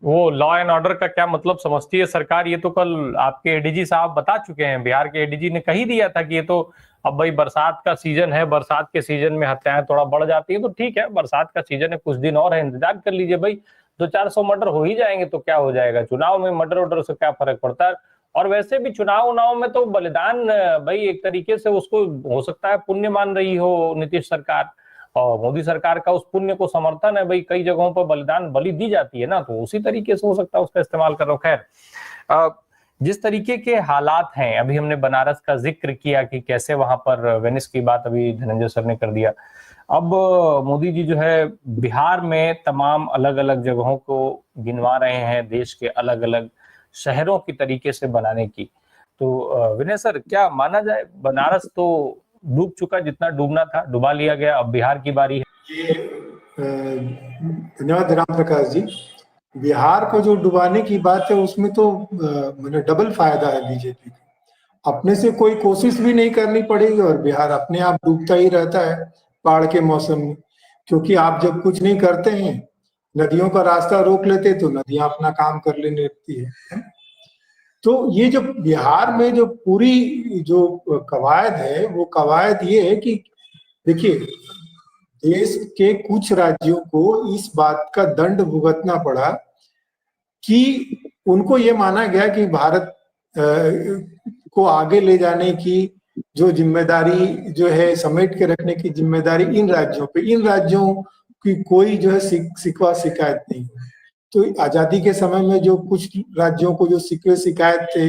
वो law and order का क्या मतलब समझती है सरकार, ये तो कल आपके एडीजी साहब बता चुके हैं। बिहार के एडीजी ने कही दिया था कि ये तो अब भाई बरसात का सीजन है, बरसात के सीजन में हत्याएं थोड़ा बढ़ जाती है, तो ठीक है बरसात का सीजन है, कुछ दिन और है, इंतजार कर लीजिए भाई। 200-400 मर्डर हो ही जाएंगे तो क्या हो जाएगा, चुनाव में मर्डर वर्डर से क्या फर्क पड़ता है। और वैसे भी चुनाव उनाव में तो बलिदान भाई एक तरीके से उसको हो सकता है पुण्य मान रही हो नीतीश सरकार, और मोदी सरकार का उस पुण्य को समर्थन है भाई, कई जगहों पर बलिदान बलि दी जाती है ना, तो उसी तरीके से हो सकता है उसका इस्तेमाल करो। खैर, जिस तरीके के हालात हैं, अभी हमने बनारस का जिक्र किया कि कैसे वहां पर वेनिस की बात अभी धनंजय सर ने कर दिया। अब मोदी जी जो है बिहार में तमाम अलग अलग जगहों को गिनवा रहे हैं, देश के अलग अलग शहरों की तरीके से बनाने की। तो विनय सर, क्या माना जाए बनारस तो डूब चुका, जितना डूबना था डुबा लिया गया, अब बिहार की बारी है। धन्यवाद राम प्रकाश जी। बिहार को जो डुबाने की बात है उसमें तो मतलब डबल फायदा है बीजेपी को। अपने से कोई कोशिश भी नहीं करनी पड़ेगी और बिहार अपने आप डूबता ही रहता है बाढ़ के मौसम में, क्योंकि आप जब कुछ नहीं करते हैं, नदियों का रास्ता रोक लेते तो नदियां अपना काम कर लेने लगती है। तो ये जो बिहार में जो पूरी जो कवायद है, वो कवायद ये है कि देखिए, देश के कुछ राज्यों को इस बात का दंड भुगतना पड़ा कि उनको ये माना गया कि भारत को आगे ले जाने की जो जिम्मेदारी जो है, समेट के रखने की जिम्मेदारी इन राज्यों की कोई जो है शिकवा शिकायत नहीं। तो आजादी के समय में जो कुछ राज्यों को जो शिकवे शिकायत थे,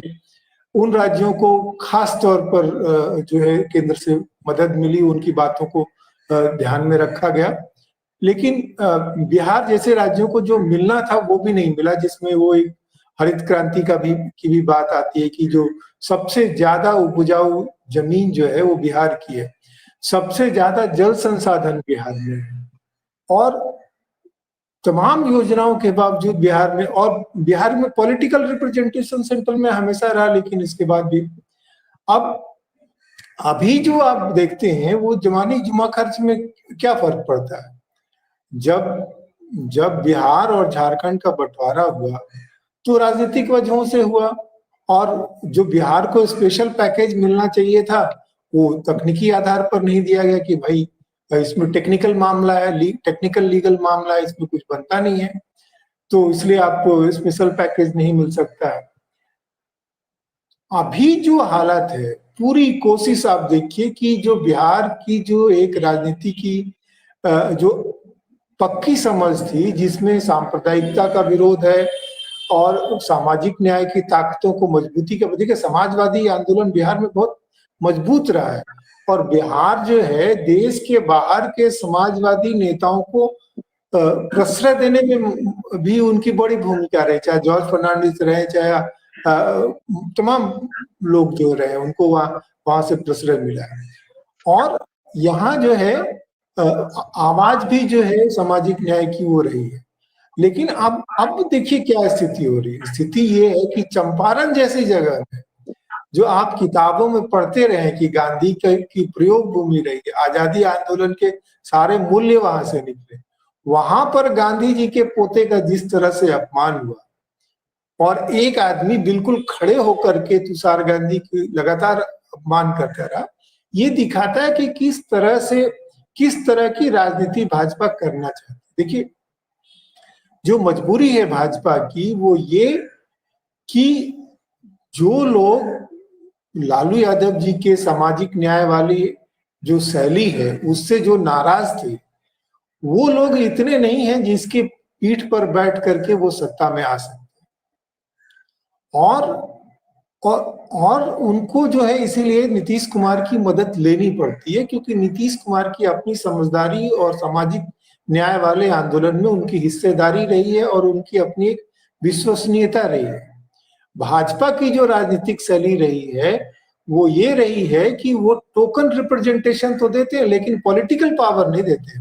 उन राज्यों को खास तौर पर जो है केंद्र से मदद मिली, उनकी बातों को ध्यान में रखा गया। लेकिन बिहार जैसे राज्यों को जो मिलना था वो भी नहीं मिला, जिसमें वो एक हरित क्रांति की भी बात आती है कि जो सबसे ज्यादा उपजाऊ जमीन जो है वो बिहार की है, सबसे ज्यादा जल संसाधन बिहार में है, और तमाम योजनाओं के बावजूद बिहार में पॉलिटिकल रिप्रेजेंटेशन सेंट्रल में हमेशा रहा, लेकिन इसके बाद भी अब अभी जो आप देखते हैं वो जमानी जुमा खर्च में क्या फर्क पड़ता है। जब बिहार और झारखंड का बंटवारा हुआ तो राजनीतिक वजहों से हुआ, और जो बिहार को स्पेशल पैकेज मिलना चाहिए था वो तकनीकी आधार पर नहीं दिया गया कि भाई इसमें टेक्निकल मामला है, टेक्निकल लीगल मामला है, इसमें कुछ बनता नहीं है, तो इसलिए आपको स्पेशल पैकेज नहीं मिल सकता है। अभी जो हालत है, पूरी कोशिश आप देखिए कि जो बिहार की जो एक राजनीति की जो पक्की समझ थी, जिसमें सांप्रदायिकता का विरोध है और सामाजिक न्याय की ताकतों को मजबूती के प्रति, समाजवादी आंदोलन बिहार में बहुत मजबूत रहा है, और बिहार जो है देश के बाहर के समाजवादी नेताओं को प्रश्रय देने में भी उनकी बड़ी भूमिका रही, चाहे जॉर्ज फर्नांडिस रहे, चाहे तमाम लोग जो रहे, उनको वहां से प्रश्रय मिला है। और यहाँ जो है आवाज भी जो है सामाजिक न्याय की हो रही है। लेकिन अब देखिए क्या स्थिति हो रही है। स्थिति ये है कि चंपारण जैसी जगह में, जो आप किताबों में पढ़ते रहे कि गांधी की प्रयोग भूमि रही है, आजादी आंदोलन के सारे मूल्य वहां से निकले, वहां पर गांधी जी के पोते का जिस तरह से अपमान हुआ, और एक आदमी बिल्कुल खड़े होकर के तुषार गांधी की लगातार अपमान करता रहा, ये दिखाता है कि किस तरह की राजनीति भाजपा करना चाहती। देखिए, जो मजबूरी है भाजपा की वो ये कि जो लोग लालू यादव जी के सामाजिक न्याय वाली जो शैली है उससे जो नाराज थे, वो लोग इतने नहीं हैं जिसकी पीठ पर बैठ करके वो सत्ता में आ सकते, और उनको जो है इसीलिए नीतीश कुमार की मदद लेनी पड़ती है, क्योंकि नीतीश कुमार की अपनी समझदारी और सामाजिक न्याय वाले आंदोलन में उनकी हिस्सेदारी रही है और उनकी अपनी एक विश्वसनीयता रही है। भाजपा की जो राजनीतिक शैली रही है वो ये रही है कि वो टोकन रिप्रेजेंटेशन तो देते हैं लेकिन पॉलिटिकल पावर नहीं देते।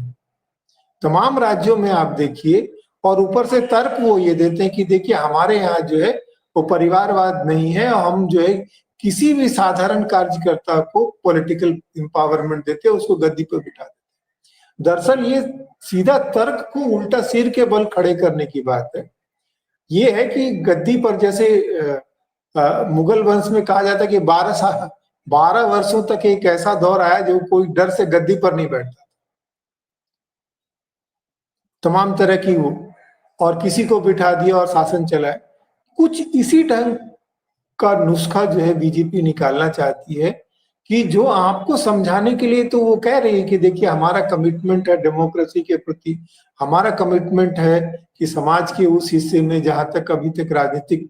तमाम राज्यों में आप देखिए, और ऊपर से तर्क वो ये देते हैं कि देखिए हमारे यहाँ जो है वो परिवारवाद नहीं है, हम जो है किसी भी साधारण कार्यकर्ता को पॉलिटिकल एम्पावरमेंट देते हैं, उसको गद्दी पर बिठा देते। दरअसल ये सीधा तर्क को उल्टा सिर के बल खड़े करने की बात है। ये है कि गद्दी पर जैसे मुगल वंश में कहा जाता है कि 12 वर्षों तक एक ऐसा दौर आया जो कोई डर से गद्दी पर नहीं बैठता, तमाम तरह की वो, और किसी को बिठा दिया और शासन चलाए। कुछ इसी ढंग का नुस्खा जो है बीजेपी निकालना चाहती है कि जो आपको समझाने के लिए तो वो कह रही है कि देखिए हमारा कमिटमेंट है डेमोक्रेसी के प्रति, हमारा कमिटमेंट है कि समाज के उस हिस्से में जहां तक अभी तक राजनीतिक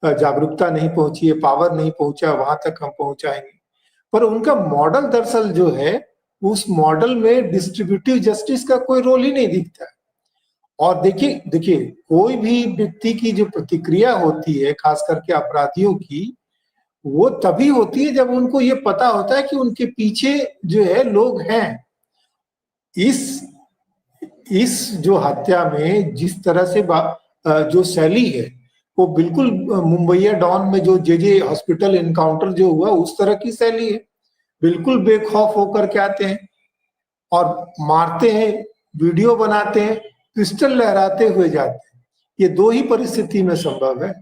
जागरूकता नहीं पहुंची है, पावर नहीं पहुंचा, वहां तक हम पहुंचाएंगे। पर उनका मॉडल दरअसल जो है, उस मॉडल में डिस्ट्रीब्यूटिव जस्टिस का कोई रोल ही नहीं दिखता है। और देखिए देखिए कोई भी व्यक्ति की जो प्रतिक्रिया होती है, खास करके अपराधियों की, वो तभी होती है जब उनको ये पता होता है कि उनके पीछे जो है लोग हैं। इस जो हत्या में जिस तरह से जो शैली है, वो बिल्कुल मुंबईया डॉन में जो जे हॉस्पिटल एनकाउंटर जो हुआ उस तरह की शैली है। बिल्कुल बेखौफ होकर के आते हैं और मारते हैं, वीडियो बनाते हैं, पिस्टल लहराते हुए जाते हैं। ये दो ही परिस्थिति में संभव है,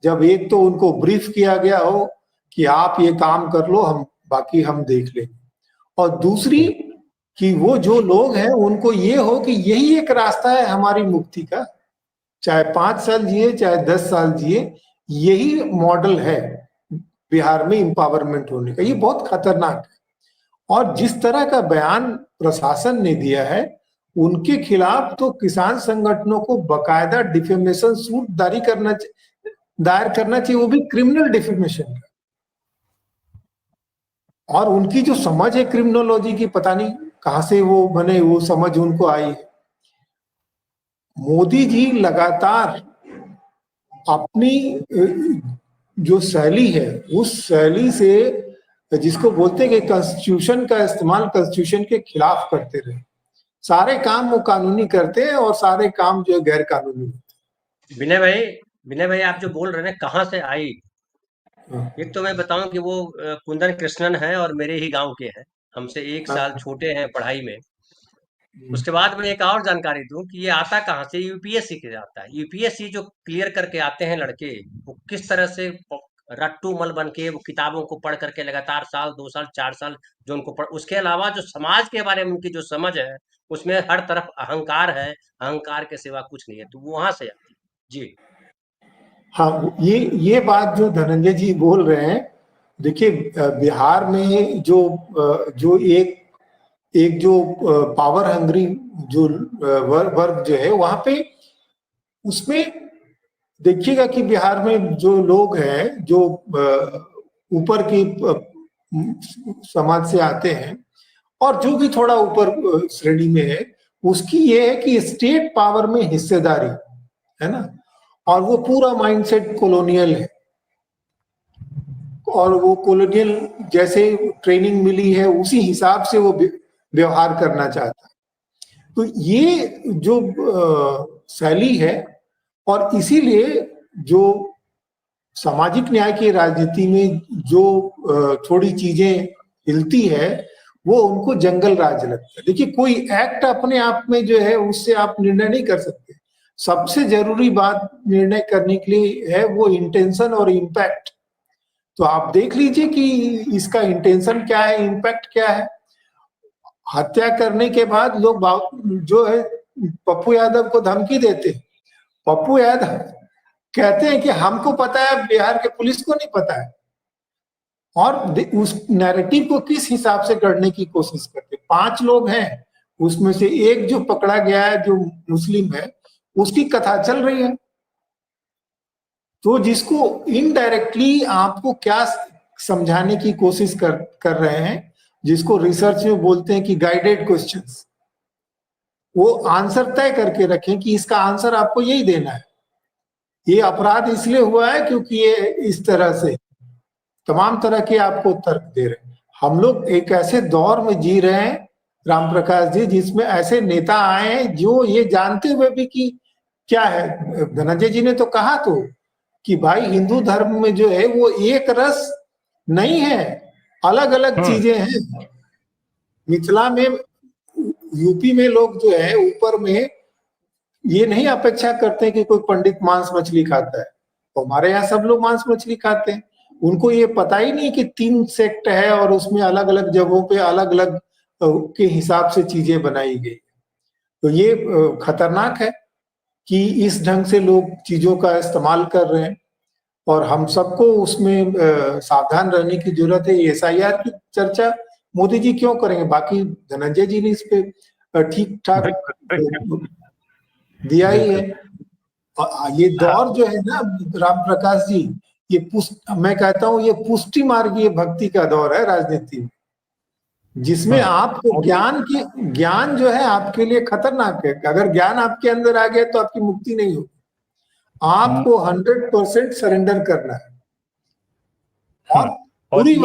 जब एक तो उनको ब्रीफ किया गया हो कि आप ये काम कर लो, हम बाकी हम देख लेंगे, और दूसरी कि वो जो लोग हैं उनको ये हो कि यही एक रास्ता है हमारी मुक्ति का, चाहे 5 साल जिए चाहे 10 साल जिए, यही मॉडल है बिहार में एम्पावरमेंट होने का। ये बहुत खतरनाक है। और जिस तरह का बयान प्रशासन ने दिया है, उनके खिलाफ तो किसान संगठनों को बकायदा डिफेमेशन सूट दायर करना चाहिए, वो भी क्रिमिनल डिफेमेशन का। और उनकी जो समझ है क्रिमिनोलॉजी की, पता नहीं कहां से वो बने, वो समझ उनको आई। मोदी जी लगातार अपनी जो शैली है, उस शैली से, जिसको बोलते हैं कि कॉन्स्टिट्यूशन का इस्तेमाल कॉन्स्टिट्यूशन के खिलाफ करते रहे। सारे काम वो कानूनी करते हैं और सारे काम जो है गैर कानूनी होते हैं। विनय भाई आप जो बोल रहे हैं कहाँ से आई, एक तो मैं बताऊं कि वो कुंदन कृष्णन है और मेरे ही गांव के हैं, हमसे 1 साल छोटे हैं पढ़ाई में। उसके बाद मैं एक और जानकारी दूं कि ये आता कहाँ से, यूपीएससी के आता है। यूपीएससी जो क्लियर करके आते हैं लड़के, वो किस तरह से रट्टू मल बन के वो किताबों को पढ़ करके लगातार साल 2 साल 4 साल जो उनको पढ़, उसके अलावा जो समाज के बारे में उनकी जो समझ है, उसमें हर तरफ अहंकार है, अहंकार के सिवा कुछ नहीं है, तो वो वहां से आती है जी। हाँ, ये बात जो धनंजय जी बोल रहे हैं, देखिए बिहार में जो एक जो पावर हंग्री जो वर्ग जो है वहां पे, उसमें देखिएगा कि बिहार में जो लोग हैं जो ऊपर की समाज से आते हैं और जो भी थोड़ा ऊपर श्रेणी में है, उसकी ये है कि स्टेट पावर में हिस्सेदारी है ना, और वो पूरा माइंडसेट कॉलोनियल है, और वो कॉलोनियल जैसे ट्रेनिंग मिली है उसी हिसाब से वो व्यवहार करना चाहता है। तो ये जो शैली है, और इसीलिए जो सामाजिक न्याय की राजनीति में जो थोड़ी चीजें हिलती है, वो उनको जंगल राज लगता है। देखिए कोई एक्ट अपने आप में जो है उससे आप निर्णय नहीं कर सकते। सबसे जरूरी बात निर्णय करने के लिए है वो इंटेंशन और इम्पैक्ट। तो आप देख लीजिए कि इसका इंटेंशन क्या है, इम्पैक्ट क्या है। हत्या करने के बाद लोग जो है पप्पू यादव को धमकी देते हैं। पप्पू यादव कहते हैं कि हमको पता है, बिहार के पुलिस को नहीं पता है, और उस नैरेटिव को किस हिसाब से करने की कोशिश करते। 5 लोग हैं, उसमें से एक जो पकड़ा गया है जो मुस्लिम है, उसकी कथा चल रही है। तो जिसको इनडायरेक्टली आपको क्या समझाने की कोशिश कर रहे हैं, जिसको रिसर्च में बोलते हैं कि गाइडेड क्वेश्चंस, वो आंसर तय करके रखें कि इसका आंसर आपको यही देना है। ये अपराध इसलिए हुआ है क्योंकि ये इस तरह से तमाम तरह के आपको तर्क दे रहे हैं। हम लोग एक ऐसे दौर में जी रहे हैं राम प्रकाश जी, जिसमें ऐसे नेता आए हैं जो ये जानते हुए भी कि क्या है, धनंजय जी ने तो कहा तो कि भाई हिंदू धर्म में जो है वो एक रस नहीं है, अलग अलग चीजें हैं। मिथिला में, यूपी में लोग जो है ऊपर में ये नहीं अपेक्षा करते कि कोई पंडित मांस मछली खाता है। तो हमारे यहाँ सब लोग मांस मछली खाते हैं। उनको ये पता ही नहीं कि 3 सेक्ट है और उसमें अलग अलग जगहों पे अलग अलग के हिसाब से चीजें बनाई गई। तो ये खतरनाक है कि इस ढंग से लोग चीजों का इस्तेमाल कर रहे हैं और हम सबको उसमें सावधान रहने की जरूरत है। SIR की चर्चा मोदी जी क्यों करेंगे, बाकी धनंजय जी ने इस पे ठीक ठाक दिया ही है। ये दौर जो है ना राम प्रकाश जी, ये मैं कहता हूँ ये पुष्टि मार्गीय भक्ति का दौर है राजनीति में, जिसमें आपको ज्ञान जो है आपके लिए खतरनाक है। अगर ज्ञान आपके अंदर आ गया तो आपकी मुक्ति नहीं होगी। आपको 100% सरेंडर करना है और पूरी